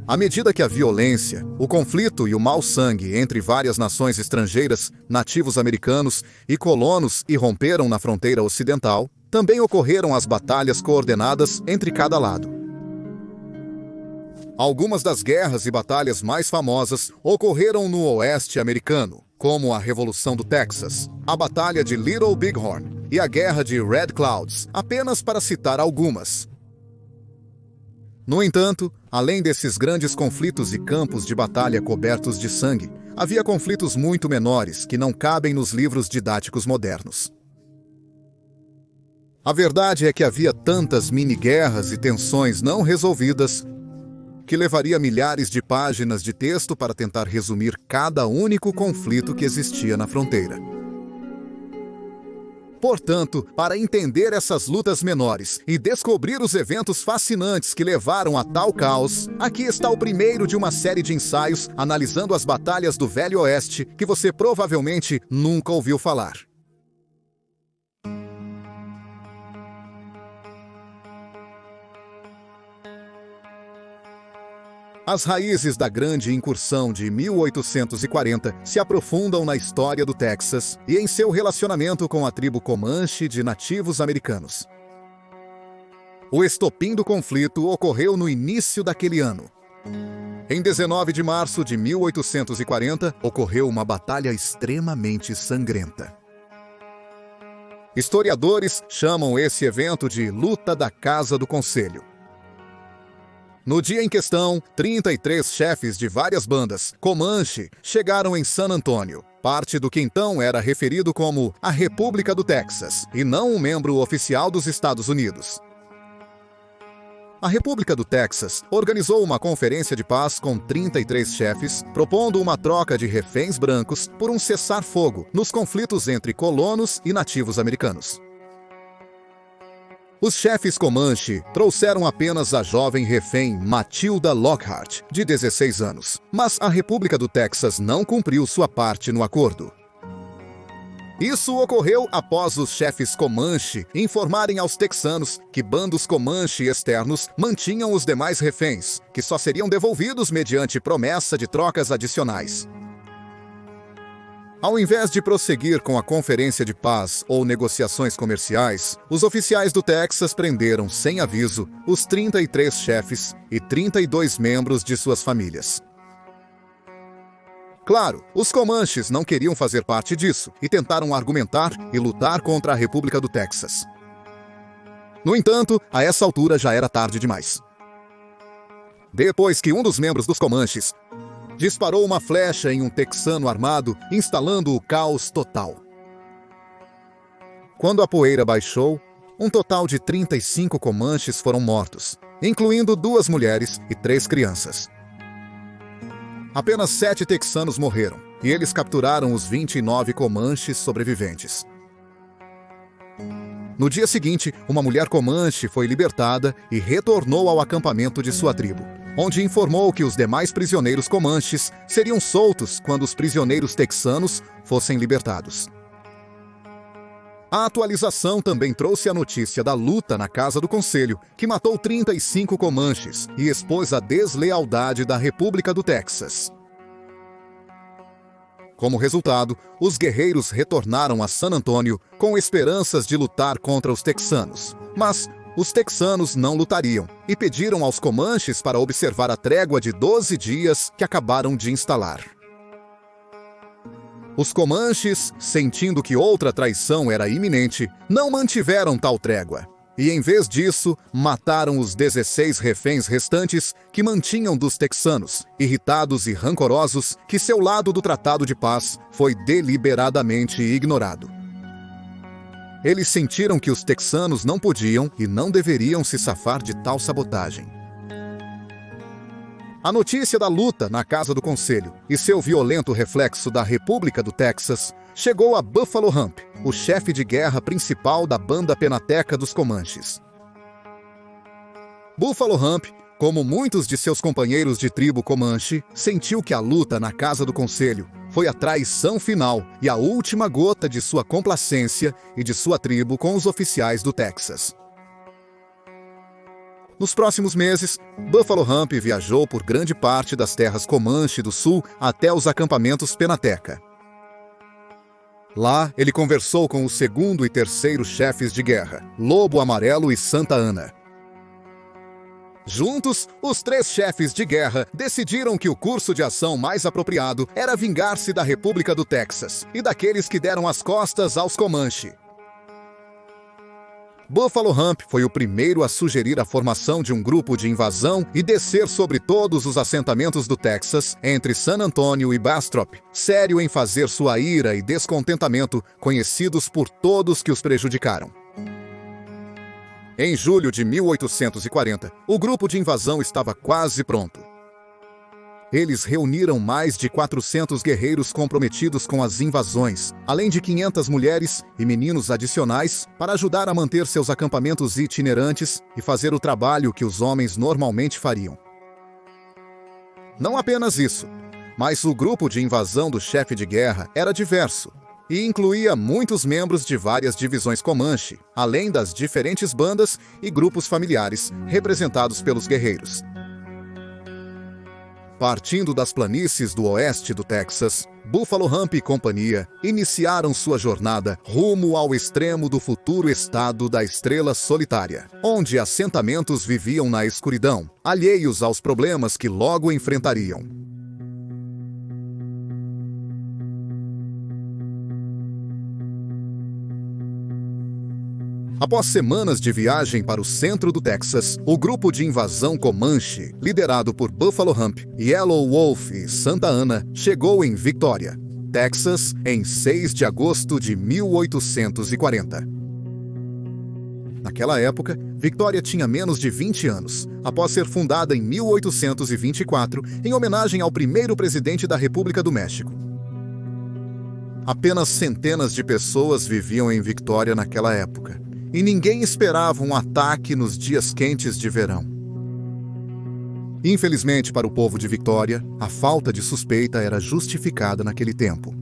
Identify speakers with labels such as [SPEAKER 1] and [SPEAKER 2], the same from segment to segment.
[SPEAKER 1] À medida que a violência, o conflito e o mau sangue entre várias nações estrangeiras, nativos americanos e colonos irromperam na fronteira ocidental, também ocorreram as batalhas coordenadas entre cada lado. Algumas das guerras e batalhas mais famosas ocorreram no oeste americano, como a Revolução do Texas, a Batalha de Little Bighorn e a Guerra de Red Clouds, apenas para citar algumas. No entanto, além desses grandes conflitos e campos de batalha cobertos de sangue, havia conflitos muito menores que não cabem nos livros didáticos modernos. A verdade é que havia tantas mini-guerras e tensões não resolvidas que levaria milhares de páginas de texto para tentar resumir cada único conflito que existia na fronteira. Portanto, para entender essas lutas menores e descobrir os eventos fascinantes que levaram a tal caos, aqui está o primeiro de uma série de ensaios analisando as batalhas do Velho Oeste que você provavelmente nunca ouviu falar. As raízes da grande incursão de 1840 se aprofundam na história do Texas e em seu relacionamento com a tribo Comanche de nativos americanos. O estopim do conflito ocorreu no início daquele ano. Em 19 de março de 1840, ocorreu uma batalha extremamente sangrenta. Historiadores chamam esse evento de Luta da Casa do Conselho. No dia em questão, 33 chefes de várias bandas Comanche chegaram em San Antônio, parte do que então era referido como a República do Texas, e não um membro oficial dos Estados Unidos. A República do Texas organizou uma conferência de paz com 33 chefes, propondo uma troca de reféns brancos por um cessar-fogo nos conflitos entre colonos e nativos americanos. Os chefes Comanche trouxeram apenas a jovem refém Matilda Lockhart, de 16 anos, mas a República do Texas não cumpriu sua parte no acordo. Isso ocorreu após os chefes Comanche informarem aos texanos que bandos Comanche externos mantinham os demais reféns, que só seriam devolvidos mediante promessa de trocas adicionais. Ao invés de prosseguir com a conferência de paz ou negociações comerciais, os oficiais do Texas prenderam, sem aviso, os 33 chefes e 32 membros de suas famílias. Claro, os Comanches não queriam fazer parte disso e tentaram argumentar e lutar contra a República do Texas. No entanto, a essa altura já era tarde demais. Depois que um dos membros dos Comanches disparou uma flecha em um texano armado, instalando o caos total. Quando a poeira baixou, um total de 35 Comanches foram mortos, incluindo 2 mulheres e 3 crianças. Apenas 7 texanos morreram, e eles capturaram os 29 Comanches sobreviventes. No dia seguinte, uma mulher Comanche foi libertada e retornou ao acampamento de sua tribo, onde informou que os demais prisioneiros Comanches seriam soltos quando os prisioneiros texanos fossem libertados. A atualização também trouxe a notícia da luta na Casa do Conselho, que matou 35 Comanches e expôs a deslealdade da República do Texas. Como resultado, os guerreiros retornaram a San Antônio com esperanças de lutar contra os texanos, mas os texanos não lutariam e pediram aos Comanches para observar a trégua de 12 dias que acabaram de instalar. Os Comanches, sentindo que outra traição era iminente, não mantiveram tal trégua e, em vez disso, mataram os 16 reféns restantes que mantinham dos texanos, irritados e rancorosos que seu lado do Tratado de Paz foi deliberadamente ignorado. Eles sentiram que os texanos não podiam e não deveriam se safar de tal sabotagem. A notícia da luta na Casa do Conselho e seu violento reflexo da República do Texas chegou a Buffalo Hump, o chefe de guerra principal da banda penateca dos Comanches. Buffalo Hump, como muitos de seus companheiros de tribo Comanche, sentiu que a luta na Casa do Conselho foi a traição final e a última gota de sua complacência e de sua tribo com os oficiais do Texas. Nos próximos meses, Buffalo Hump viajou por grande parte das terras Comanche do Sul até os acampamentos Penateca. Lá, ele conversou com o segundo e terceiro chefes de guerra, Lobo Amarelo e Santa Ana. Juntos, os três chefes de guerra decidiram que o curso de ação mais apropriado era vingar-se da República do Texas e daqueles que deram as costas aos Comanche. Buffalo Hump foi o primeiro a sugerir a formação de um grupo de invasão e descer sobre todos os assentamentos do Texas, entre San Antonio e Bastrop, sério em fazer sua ira e descontentamento conhecidos por todos que os prejudicaram. Em julho de 1840, o grupo de invasão estava quase pronto. Eles reuniram mais de 400 guerreiros comprometidos com as invasões, além de 500 mulheres e meninos adicionais para ajudar a manter seus acampamentos itinerantes e fazer o trabalho que os homens normalmente fariam. Não apenas isso, mas o grupo de invasão do chefe de guerra era diverso e incluía muitos membros de várias divisões Comanche, além das diferentes bandas e grupos familiares representados pelos guerreiros. Partindo das planícies do oeste do Texas, Buffalo Hump e companhia iniciaram sua jornada rumo ao extremo do futuro estado da Estrela Solitária, onde assentamentos viviam na escuridão, alheios aos problemas que logo enfrentariam. Após semanas de viagem para o centro do Texas, o grupo de invasão Comanche, liderado por Buffalo Hump, Yellow Wolf e Santa Ana, chegou em Victoria, Texas, em 6 de agosto de 1840. Naquela época, Victoria tinha menos de 20 anos, após ser fundada em 1824, em homenagem ao primeiro presidente da República do México. Apenas centenas de pessoas viviam em Victoria naquela época, e ninguém esperava um ataque nos dias quentes de verão. Infelizmente para o povo de Victoria, a falta de suspeita era justificada naquele tempo.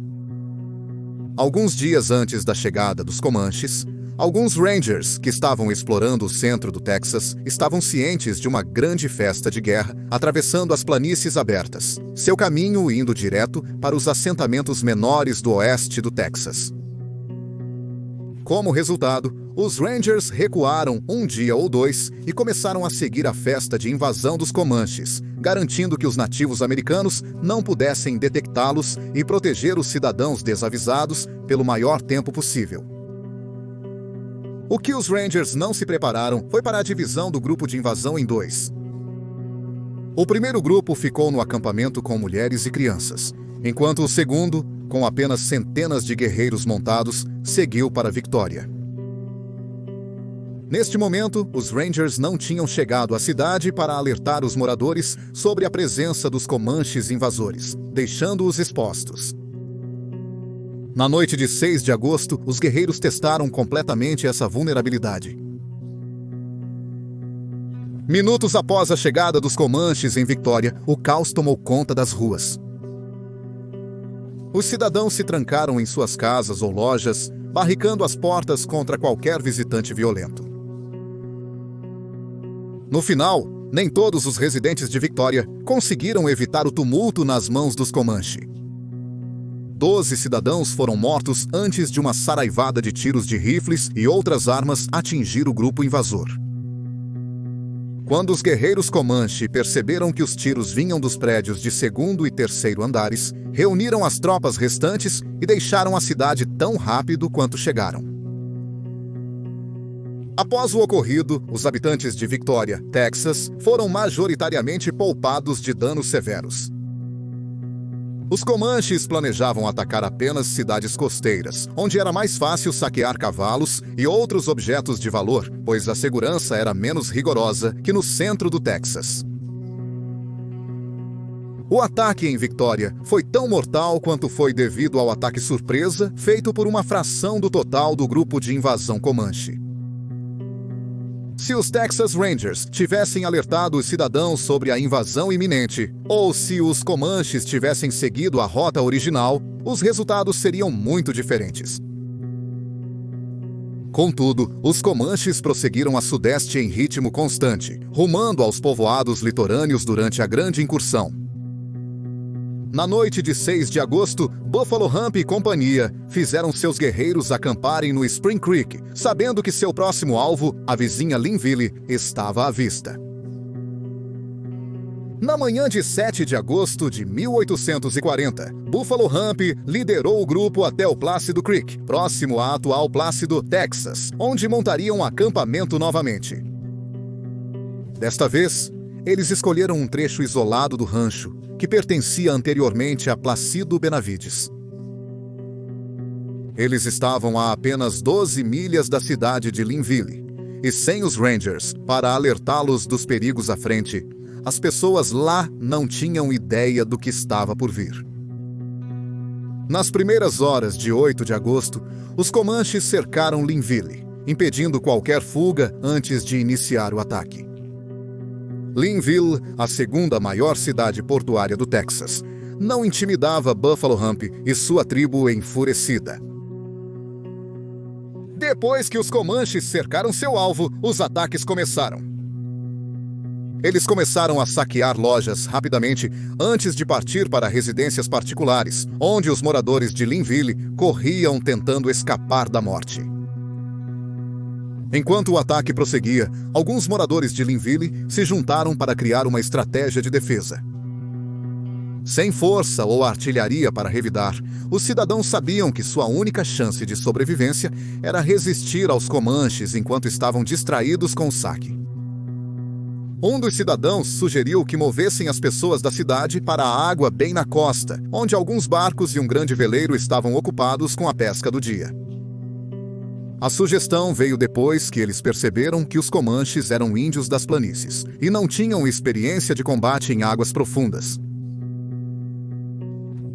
[SPEAKER 1] Alguns dias antes da chegada dos Comanches, alguns Rangers que estavam explorando o centro do Texas estavam cientes de uma grande festa de guerra atravessando as planícies abertas, seu caminho indo direto para os assentamentos menores do oeste do Texas. Como resultado, os Rangers recuaram um dia ou dois e começaram a seguir a festa de invasão dos Comanches, garantindo que os nativos americanos não pudessem detectá-los e proteger os cidadãos desavisados pelo maior tempo possível. O que os Rangers não se prepararam foi para a divisão do grupo de invasão em dois. O primeiro grupo ficou no acampamento com mulheres e crianças, enquanto o segundo, com apenas centenas de guerreiros montados, seguiu para Victoria. Neste momento, os Rangers não tinham chegado à cidade para alertar os moradores sobre a presença dos Comanches invasores, deixando-os expostos. Na noite de 6 de agosto, os guerreiros testaram completamente essa vulnerabilidade. Minutos após a chegada dos Comanches em Victoria, o caos tomou conta das ruas. Os cidadãos se trancaram em suas casas ou lojas, barricando as portas contra qualquer visitante violento. No final, nem todos os residentes de Victoria conseguiram evitar o tumulto nas mãos dos Comanche. 12 cidadãos foram mortos antes de uma saraivada de tiros de rifles e outras armas atingir o grupo invasor. Quando os guerreiros Comanche perceberam que os tiros vinham dos prédios de segundo e terceiro andares, reuniram as tropas restantes e deixaram a cidade tão rápido quanto chegaram. Após o ocorrido, os habitantes de Victoria, Texas, foram majoritariamente poupados de danos severos. Os Comanches planejavam atacar apenas cidades costeiras, onde era mais fácil saquear cavalos e outros objetos de valor, pois a segurança era menos rigorosa que no centro do Texas. O ataque em Victoria foi tão mortal quanto foi devido ao ataque surpresa feito por uma fração do total do grupo de invasão Comanche. Se os Texas Rangers tivessem alertado os cidadãos sobre a invasão iminente, ou se os Comanches tivessem seguido a rota original, os resultados seriam muito diferentes. Contudo, os Comanches prosseguiram a sudeste em ritmo constante, rumando aos povoados litorâneos durante a grande incursão. Na noite de 6 de agosto, Buffalo Hump e companhia fizeram seus guerreiros acamparem no Spring Creek, sabendo que seu próximo alvo, a vizinha Linville, estava à vista. Na manhã de 7 de agosto de 1840, Buffalo Hump liderou o grupo até o Plácido Creek, próximo à atual Plácido, Texas, onde montariam um acampamento novamente. Desta vez, eles escolheram um trecho isolado do rancho, que pertencia anteriormente a Placido Benavides. Eles estavam a apenas 12 milhas da cidade de Linville, e sem os Rangers para alertá-los dos perigos à frente, as pessoas lá não tinham ideia do que estava por vir. Nas primeiras horas de 8 de agosto, os Comanches cercaram Linville, impedindo qualquer fuga antes de iniciar o ataque. Linville, a segunda maior cidade portuária do Texas, não intimidava Buffalo Hump e sua tribo enfurecida. Depois que os Comanches cercaram seu alvo, os ataques começaram. Eles começaram a saquear lojas rapidamente antes de partir para residências particulares, onde os moradores de Linville corriam tentando escapar da morte. Enquanto o ataque prosseguia, alguns moradores de Linville se juntaram para criar uma estratégia de defesa. Sem força ou artilharia para revidar, os cidadãos sabiam que sua única chance de sobrevivência era resistir aos Comanches enquanto estavam distraídos com o saque. Um dos cidadãos sugeriu que movessem as pessoas da cidade para a água bem na costa, onde alguns barcos e um grande veleiro estavam ocupados com a pesca do dia. A sugestão veio depois que eles perceberam que os Comanches eram índios das planícies e não tinham experiência de combate em águas profundas.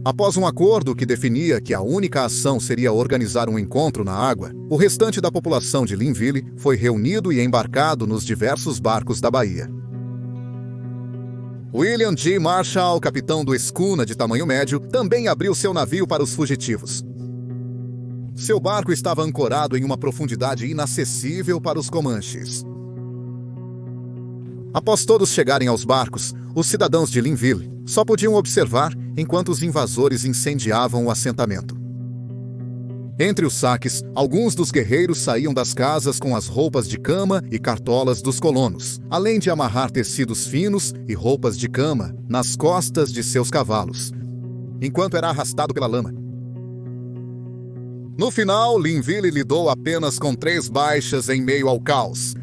[SPEAKER 1] Após um acordo que definia que a única ação seria organizar um encontro na água, o restante da população de Linville foi reunido e embarcado nos diversos barcos da baía. William G. Marshall, capitão do escuna de tamanho médio, também abriu seu navio para os fugitivos. Seu barco estava ancorado em uma profundidade inacessível para os Comanches. Após todos chegarem aos barcos, os cidadãos de Linville só podiam observar enquanto os invasores incendiavam o assentamento. Entre os saques, alguns dos guerreiros saíam das casas com as roupas de cama e cartolas dos colonos, além de amarrar tecidos finos e roupas de cama nas costas de seus cavalos, enquanto era arrastado pela lama. No final, Linville lidou apenas com 3 baixas em meio ao caos.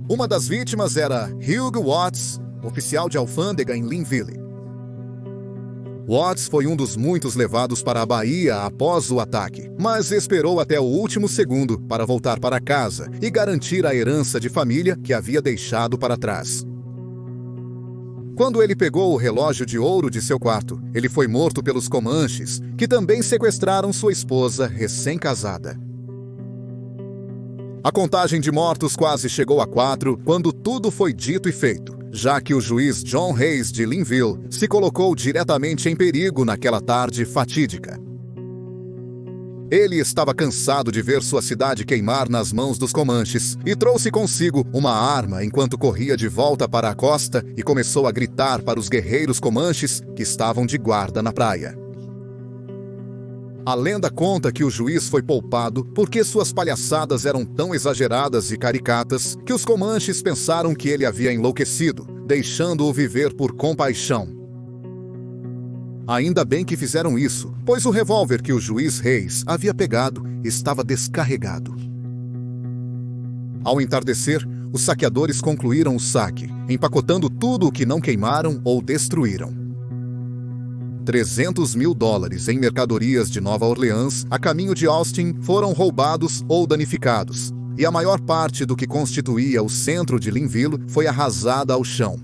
[SPEAKER 1] Uma das vítimas era Hugh Watts, oficial de alfândega em Linville. Watts foi um dos muitos levados para a Bahia após o ataque, mas esperou até o último segundo para voltar para casa e garantir a herança de família que havia deixado para trás. Quando ele pegou o relógio de ouro de seu quarto, ele foi morto pelos Comanches, que também sequestraram sua esposa recém-casada. A contagem de mortos quase chegou a 4 quando tudo foi dito e feito, já que o juiz John Hayes de Linville se colocou diretamente em perigo naquela tarde fatídica. Ele estava cansado de ver sua cidade queimar nas mãos dos Comanches e trouxe consigo uma arma enquanto corria de volta para a costa e começou a gritar para os guerreiros Comanches que estavam de guarda na praia. A lenda conta que o juiz foi poupado porque suas palhaçadas eram tão exageradas e caricatas que os Comanches pensaram que ele havia enlouquecido, deixando-o viver por compaixão. Ainda bem que fizeram isso, pois o revólver que o juiz Hayes havia pegado estava descarregado. Ao entardecer, os saqueadores concluíram o saque, empacotando tudo o que não queimaram ou destruíram. $300 mil em mercadorias de Nova Orleans a caminho de Austin foram roubados ou danificados, e a maior parte do que constituía o centro de Linville foi arrasada ao chão.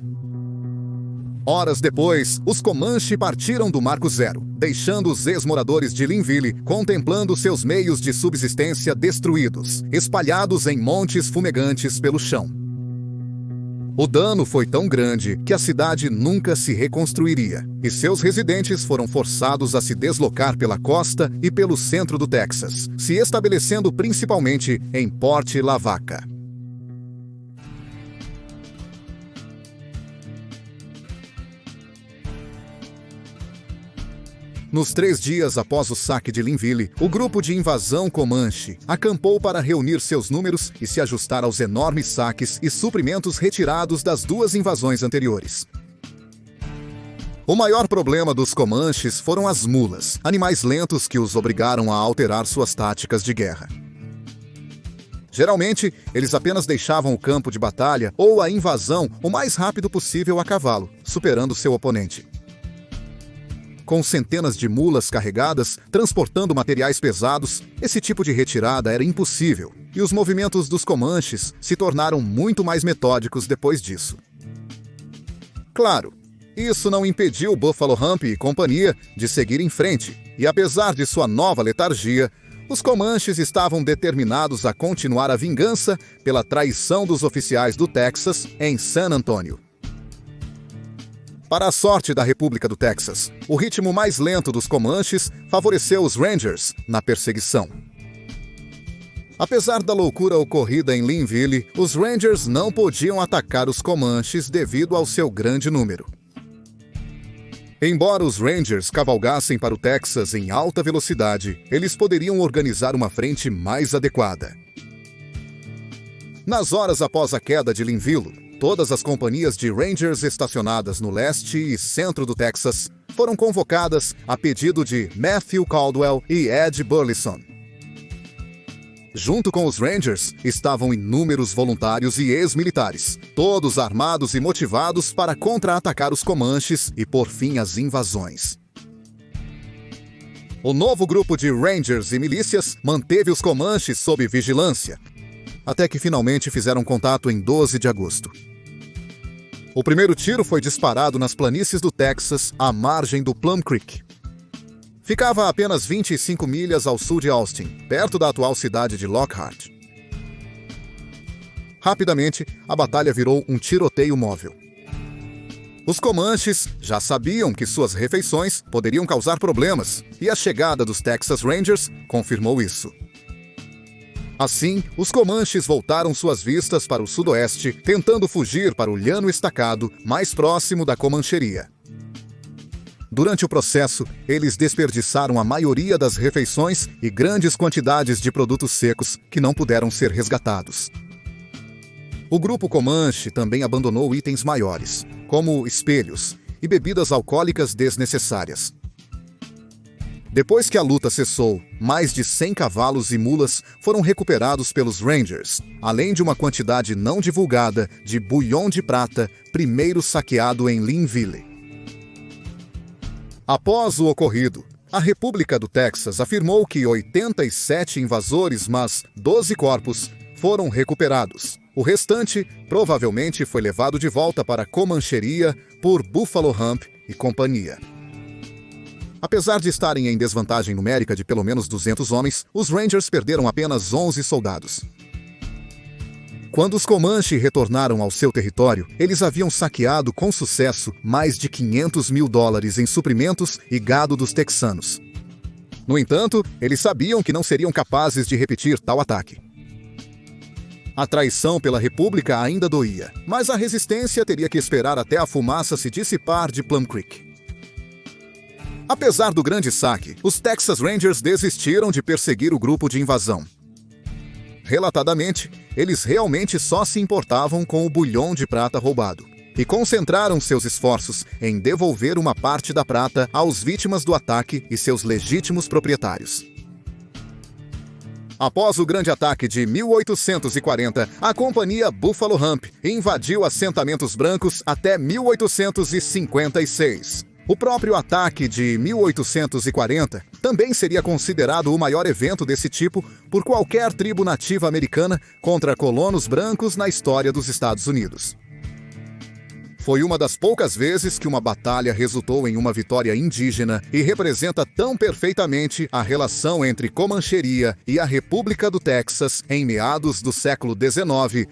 [SPEAKER 1] Horas depois, os Comanche partiram do Marco Zero, deixando os ex-moradores de Linville contemplando seus meios de subsistência destruídos, espalhados em montes fumegantes pelo chão. O dano foi tão grande que a cidade nunca se reconstruiria, e seus residentes foram forçados a se deslocar pela costa e pelo centro do Texas, se estabelecendo principalmente em Port Lavaca. Nos 3 dias após o saque de Linville, o grupo de invasão Comanche acampou para reunir seus números e se ajustar aos enormes saques e suprimentos retirados das 2 invasões anteriores. O maior problema dos Comanches foram as mulas, animais lentos que os obrigaram a alterar suas táticas de guerra. Geralmente, eles apenas deixavam o campo de batalha ou a invasão o mais rápido possível a cavalo, superando seu oponente. Com centenas de mulas carregadas, transportando materiais pesados, esse tipo de retirada era impossível, e os movimentos dos Comanches se tornaram muito mais metódicos depois disso. Claro, isso não impediu Buffalo Hump e companhia de seguir em frente, e apesar de sua nova letargia, os Comanches estavam determinados a continuar a vingança pela traição dos oficiais do Texas em San Antonio. Para a sorte da República do Texas, o ritmo mais lento dos Comanches favoreceu os Rangers na perseguição. Apesar da loucura ocorrida em Linville, os Rangers não podiam atacar os Comanches devido ao seu grande número. Embora os Rangers cavalgassem para o Texas em alta velocidade, eles poderiam organizar uma frente mais adequada. Nas horas após a queda de Linville, todas as companhias de Rangers estacionadas no leste e centro do Texas foram convocadas a pedido de Matthew Caldwell e Ed Burleson. Junto com os Rangers estavam inúmeros voluntários e ex-militares, todos armados e motivados para contra-atacar os Comanches e pôr fim às invasões. O novo grupo de Rangers e milícias manteve os Comanches sob vigilância, até que finalmente fizeram contato em 12 de agosto. O primeiro tiro foi disparado nas planícies do Texas, à margem do Plum Creek. Ficava a apenas 25 milhas ao sul de Austin, perto da atual cidade de Lockhart. Rapidamente, a batalha virou um tiroteio móvel. Os Comanches já sabiam que suas refeições poderiam causar problemas, e a chegada dos Texas Rangers confirmou isso. Assim, os Comanches voltaram suas vistas para o sudoeste, tentando fugir para o llano estacado mais próximo da Comancheria. Durante o processo, eles desperdiçaram a maioria das refeições e grandes quantidades de produtos secos que não puderam ser resgatados. O grupo Comanche também abandonou itens maiores, como espelhos e bebidas alcoólicas desnecessárias. Depois que a luta cessou, mais de 100 cavalos e mulas foram recuperados pelos Rangers, além de uma quantidade não divulgada de bulhão de prata, primeiro saqueado em Linville. Após o ocorrido, a República do Texas afirmou que 87 invasores, mas 12 corpos, foram recuperados. O restante provavelmente foi levado de volta para a Comancheria por Buffalo Hump e companhia. Apesar de estarem em desvantagem numérica de pelo menos 200 homens, os Rangers perderam apenas 11 soldados. Quando os Comanche retornaram ao seu território, eles haviam saqueado com sucesso mais de $500 mil em suprimentos e gado dos texanos. No entanto, eles sabiam que não seriam capazes de repetir tal ataque. A traição pela República ainda doía, mas a resistência teria que esperar até a fumaça se dissipar de Plum Creek. Apesar do grande saque, os Texas Rangers desistiram de perseguir o grupo de invasão. Relatadamente, eles realmente só se importavam com o bulhão de prata roubado e concentraram seus esforços em devolver uma parte da prata aos vítimas do ataque e seus legítimos proprietários. Após o grande ataque de 1840, a companhia Buffalo Hump invadiu assentamentos brancos até 1856. O próprio ataque de 1840 também seria considerado o maior evento desse tipo por qualquer tribo nativa americana contra colonos brancos na história dos Estados Unidos. Foi uma das poucas vezes que uma batalha resultou em uma vitória indígena e representa tão perfeitamente a relação entre Comancheria e a República do Texas em meados do século XIX,